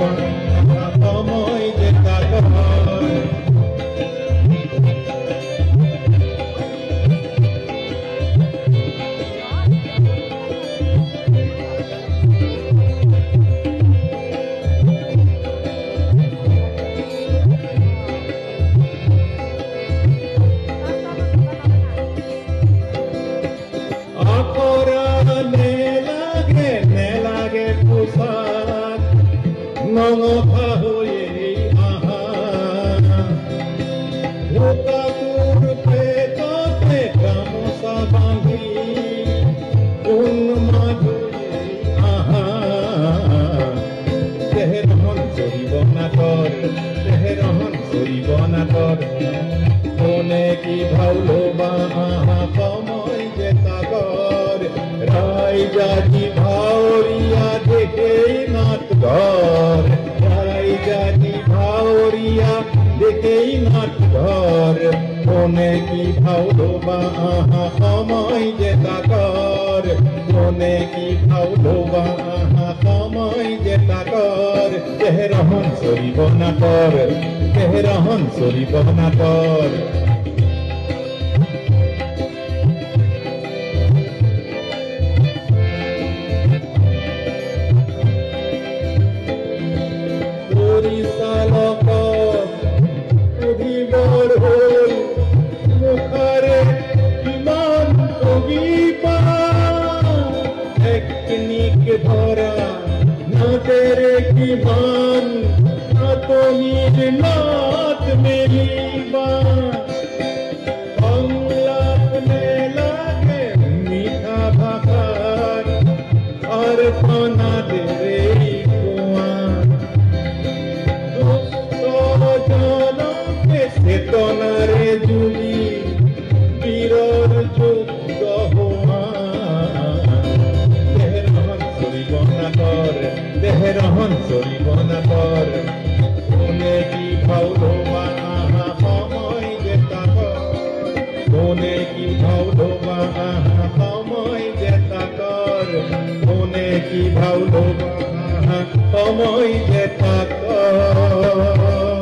সময় যে তাকৰ নঙথা হয়ে আহা ভোকাতুৰ পেটতে গামোচা বাঁধি কোন মাধুৰে আহা তেহৰহন চৰিব নাটৰ তেহৰহন চৰিব নাটৰ কোনে কি ভাউলো বা আহা সময় যে তাগর রাইজাজি ভাওরিয়া দেখেই নাট ঘর রাইজাজি ভাওরিয়া দেখেই নাট ঘর কোনে কি ভাউলো বা আহা সময় যে তাগর কোনে কি ভাউলো বা আহা সময় যে তাগর তেহরহন চৰিব নাটৰ তেহৰহন চৰিব নাটৰ পৰিচালক অভিবৰ হ'ল মুখাৰে কিমান কবিতা টেকনিক ধৰা নাটেৰে কিমান নাটনিৰ নাট মেলিবা বাংলাত নেলাগে মিঠা ভাষাৰ আৰু পানাদেৰে চেতনাৰে জুলি বীৰৰ যুদ্ধ হওয়া দেহৰহন চৰিব নাটৰ দেহৰহন চৰিব নাটৰ কোনে কি ভাউলো বা আহা সময় যে তাকৰ কোনে কি ভাউলো বা আহা সময় যে তাকৰ কোনে কি ভাউলো বা আহা সময় যে তাকৰ